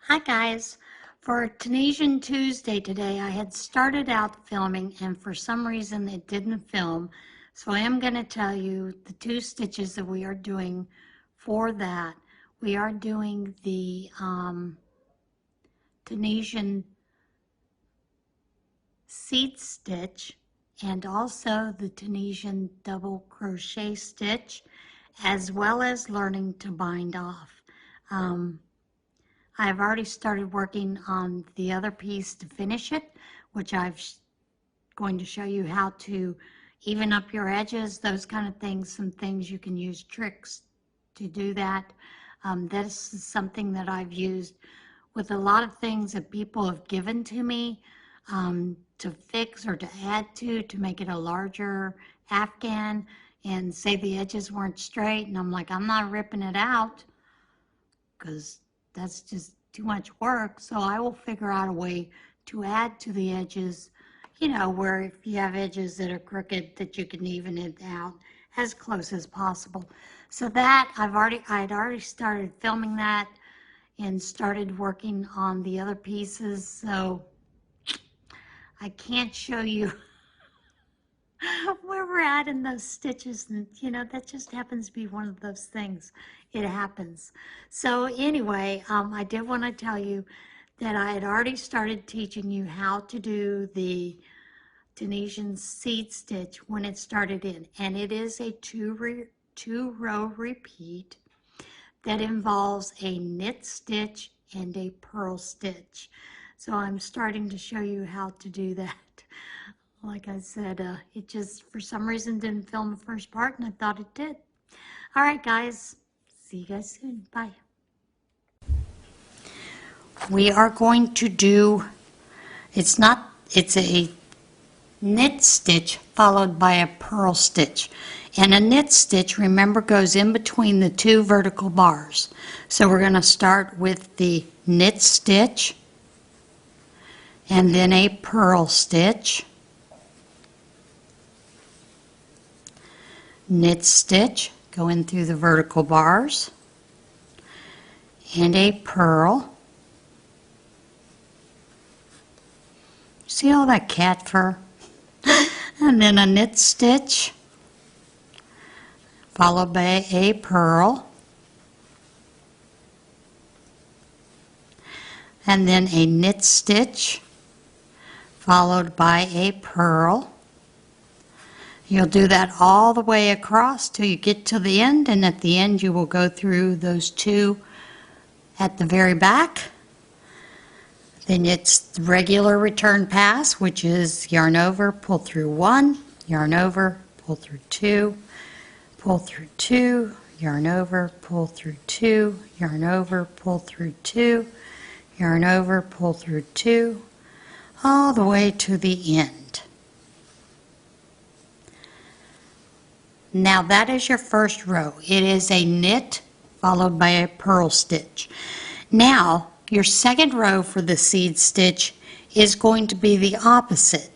Hi guys, for Tunisian Tuesday today I had started out filming and for some reason it didn't film, so I am going to tell you the two stitches that we are doing for that. We are doing the Tunisian seed stitch and also the Tunisian double crochet stitch, as well as learning to bind off. I've already started working on the other piece to finish it, which I'm going to show you how to even up your edges, those kind of things, some things you can use tricks to do that. This is something that I've used with a lot of things that people have given to me to fix or to add to make it a larger afghan, and say the edges weren't straight, and I'm like, I'm not ripping it out because that's just too much work. So I will figure out a way to add to the edges, you know, where if you have edges that are crooked, that you can even it out as close as possible. So that I'd already started filming that and started working on the other pieces. So I can't show you where we're at in those stitches, and you know, that just happens to be one of those things. It happens. So anyway, I did want to tell you that I had already started teaching you how to do the Tunisian seed stitch when it started in, and it is a two row repeat that involves a knit stitch and a purl stitch. So I'm starting to show you how to do that. Like I said, it just for some reason didn't film the first part, and I thought it did. All right, guys. See you guys soon. Bye. We are going to do, it's a knit stitch followed by a purl stitch. And a knit stitch, remember, goes in between the two vertical bars. So we're going to start with the knit stitch and then a purl stitch. Knit stitch, go in through the vertical bars, and a purl. See all that cat fur? And then a knit stitch, followed by a purl, and then a knit stitch, followed by a purl. You'll do that all the way across till you get to the end, and at the end you will go through those two at the very back. Then it's the regular return pass, which is yarn over, pull through one, yarn over, pull through two, yarn over, pull through two, yarn over, pull through two, yarn over, pull through two, all the way to the end. Now that is your first row. It is a knit followed by a purl stitch. Now your second row for the seed stitch is going to be the opposite.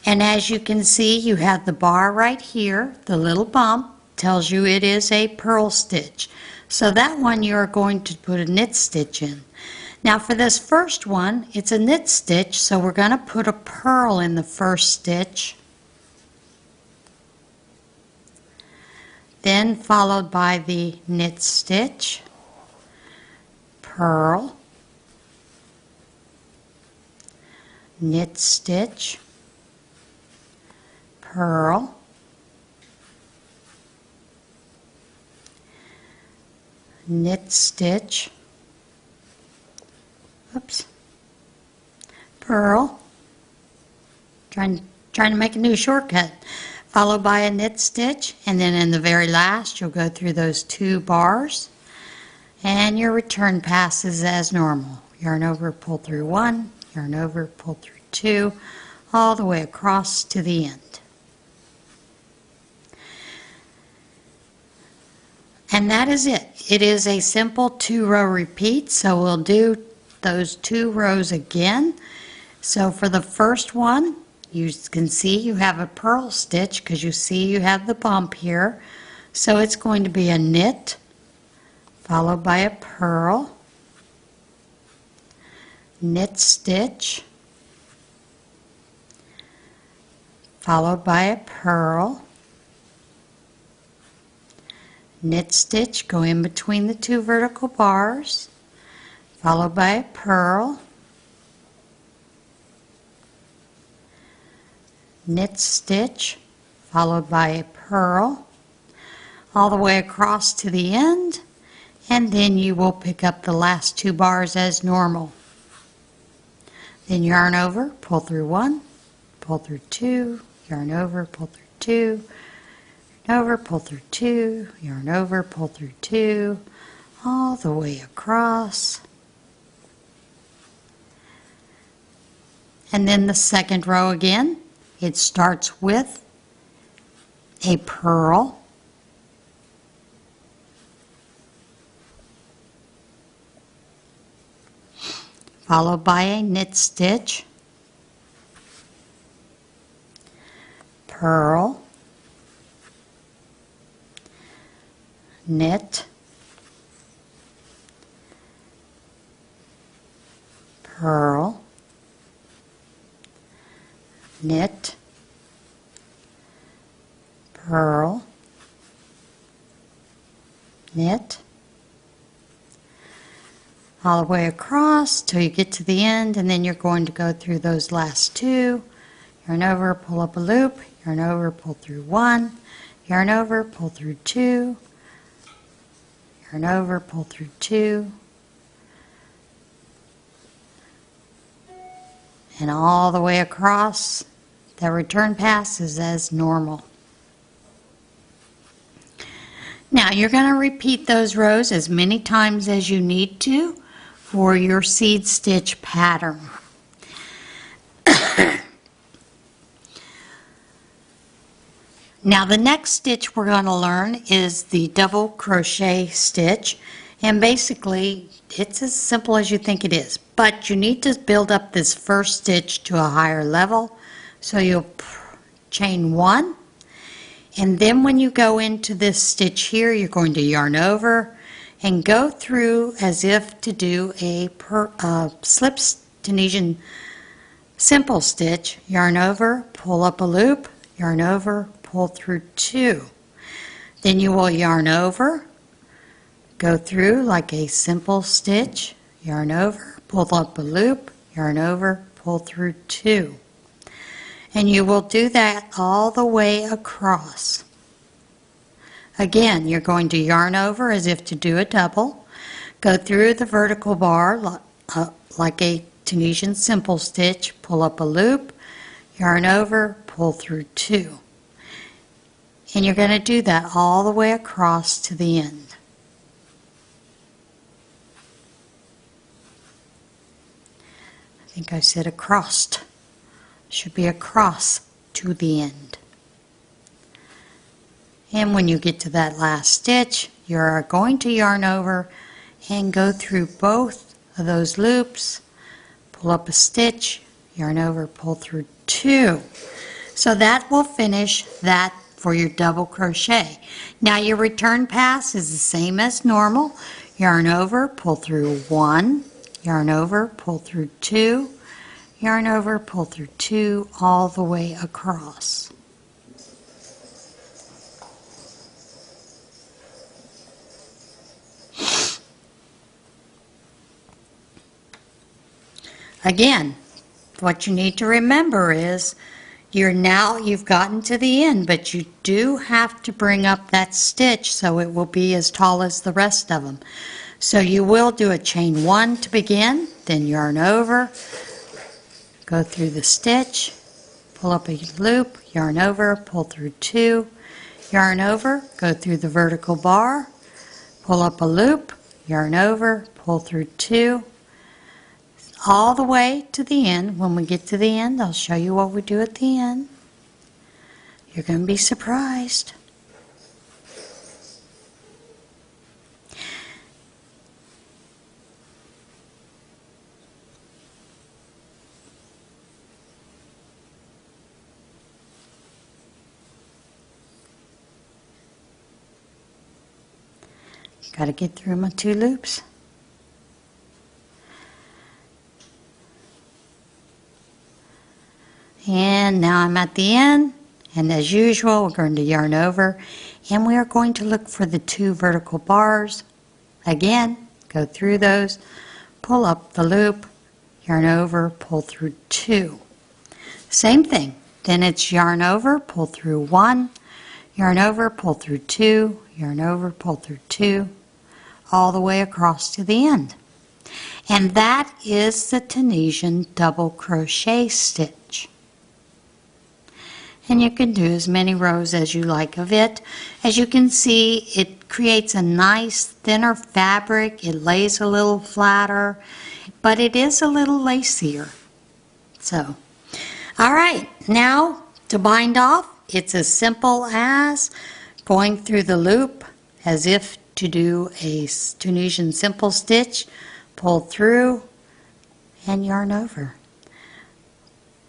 And as you can see, you have the bar right here. The little bump tells you it is a purl stitch. So that one you are going to put a knit stitch in. Now for this first one, it's a knit stitch, so we're going to put a purl in the first stitch. Then followed by the knit stitch, purl, knit stitch, purl, knit stitch, oops, purl, trying to make a new shortcut, followed by a knit stitch, and then in the very last you'll go through those two bars, and your return pass is as normal. Yarn over, pull through one, yarn over, pull through two, all the way across to the end. And that is it. It is a simple two-row repeat, so we'll do those two rows again. So for the first one, you can see you have a purl stitch because you see you have the bump here. So it's going to be a knit followed by a purl, knit stitch, followed by a purl, knit stitch, go in between the two vertical bars, followed by a purl, knit stitch, followed by a purl, all the way across to the end, and then you will pick up the last two bars as normal. Then yarn over, pull through one, pull through two, yarn over, pull through two, yarn over, pull through two, yarn over, pull through two, all the way across. And then the second row again, it starts with a purl, followed by a knit stitch, purl, knit, purl, knit, purl, knit, all the way across till you get to the end, and then you're going to go through those last two, yarn over, pull up a loop, yarn over, pull through one, yarn over, pull through two, yarn over, pull through two, and all the way across. The return pass is as normal. Now you're going to repeat those rows as many times as you need to for your seed stitch pattern. Now the next stitch we're going to learn is the double crochet stitch, and basically it's as simple as you think it is, but you need to build up this first stitch to a higher level. So you'll chain one, and then when you go into this stitch here, you're going to yarn over and go through as if to do a slip Tunisian simple stitch. Yarn over, pull up a loop, yarn over, pull through two. Then you will yarn over, go through like a simple stitch, yarn over, pull up a loop, yarn over, pull through two. And you will do that all the way across. Again, you're going to yarn over as if to do a double, go through the vertical bar like a Tunisian simple stitch, pull up a loop, yarn over, pull through two. And you're going to do that all the way across to the end. I think I said across. Should be across to the end. And when you get to that last stitch, you're going to yarn over and go through both of those loops, pull up a stitch, yarn over, pull through two. So that will finish that for your double crochet. Now your return pass is the same as normal. Yarn over, pull through one, yarn over, pull through two, yarn over, pull through two, all the way across. Again, what you need to remember is you've gotten to the end, but you do have to bring up that stitch so it will be as tall as the rest of them. So you will do a chain one to begin, then yarn over, go through the stitch, pull up a loop, yarn over, pull through two, yarn over, go through the vertical bar, pull up a loop, yarn over, pull through two, all the way to the end. When we get to the end, I'll show you what we do at the end. You're going to be surprised. Got to get through my two loops. And now I'm at the end, and as usual, we're going to yarn over, and we are going to look for the 2 vertical bars. Again, go through those, pull up the loop, yarn over, pull through 2. Same thing. Then it's yarn over, pull through 1, yarn over, pull through 2, yarn over, pull through 2, all the way across to the end. And that is the Tunisian double crochet stitch. And you can do as many rows as you like of it. As you can see, it creates a nice thinner fabric. It lays a little flatter, but it is a little lacier. So, all right, now to bind off, it's as simple as going through the loop as if to do a Tunisian simple stitch, pull through, and yarn over.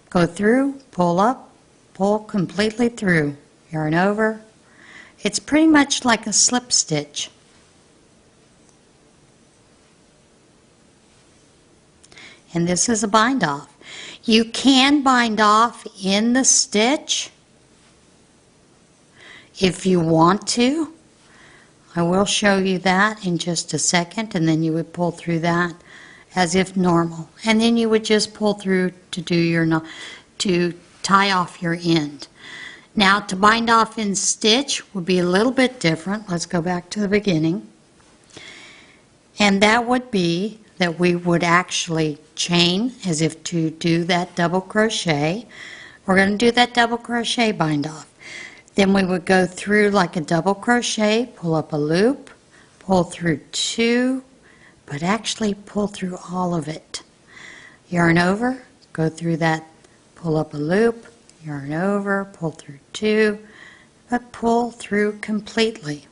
Go through, pull up, pull completely through, yarn over. It's pretty much like a slip stitch. And this is a bind off. You can bind off in the stitch if you want to. I will show you that in just a second, and then you would pull through that as if normal. And then you would just pull through to do your to tie off your end. Now to bind off in stitch would be a little bit different. Let's go back to the beginning. And that would be that we would actually chain as if to do that double crochet. We're going to do that double crochet bind off. Then we would go through like a double crochet, pull up a loop, pull through 2, but actually pull through all of it. Yarn over, go through that, pull up a loop, yarn over, pull through 2, but pull through completely.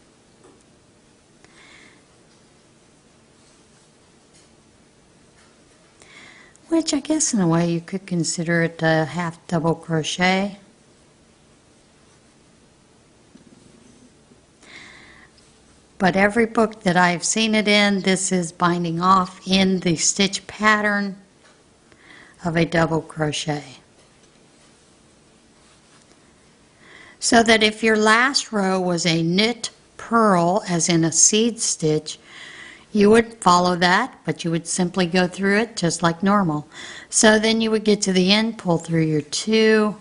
Which I guess in a way you could consider it a half double crochet. But every book that I've seen it in, this is binding off in the stitch pattern of a double crochet. So that if your last row was a knit purl, as in a seed stitch, you would follow that, but you would simply go through it just like normal. So then you would get to the end, pull through your 2,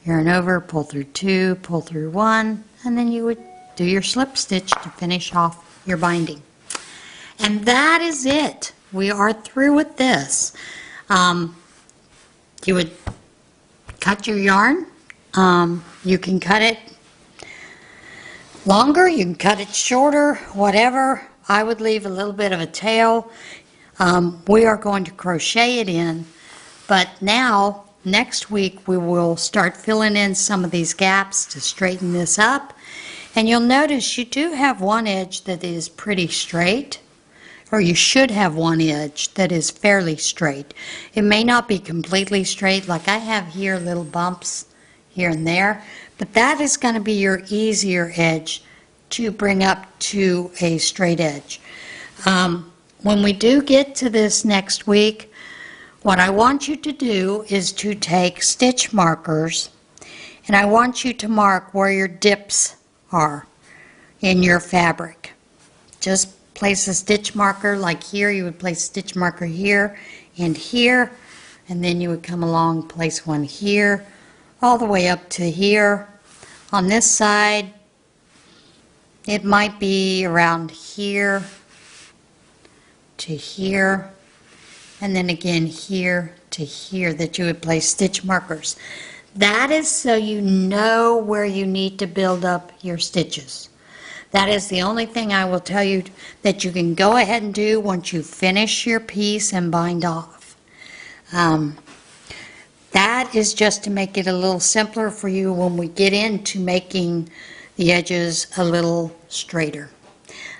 yarn over, pull through 2, pull through 1, and then you would do your slip stitch to finish off your binding. And that is it. We are through with this. You would cut your yarn. You can cut it longer, you can cut it shorter, whatever. I would leave a little bit of a tail. We are going to crochet it in, but now next week we will start filling in some of these gaps to straighten this up. And you'll notice you do have one edge that is pretty straight, or you should have one edge that is fairly straight. It may not be completely straight, like I have here little bumps here and there, but that is going to be your easier edge to bring up to a straight edge. When we do get to this next week, what I want you to do is to take stitch markers, and I want you to mark where your dips are in your fabric. Just place a stitch marker, like here you would place a stitch marker here and here, and then you would come along, place one here, all the way up to here. On this side, it might be around here to here, and then again here to here that you would place stitch markers. That is so you know where you need to build up your stitches. That is the only thing I will tell you that you can go ahead and do once you finish your piece and bind off. That is just to make it a little simpler for you when we get into making the edges a little straighter.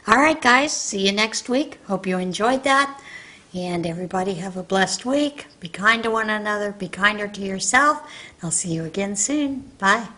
All right, guys, see you next week. Hope you enjoyed that. And everybody have a blessed week. Be kind to one another. Be kinder to yourself. I'll see you again soon. Bye.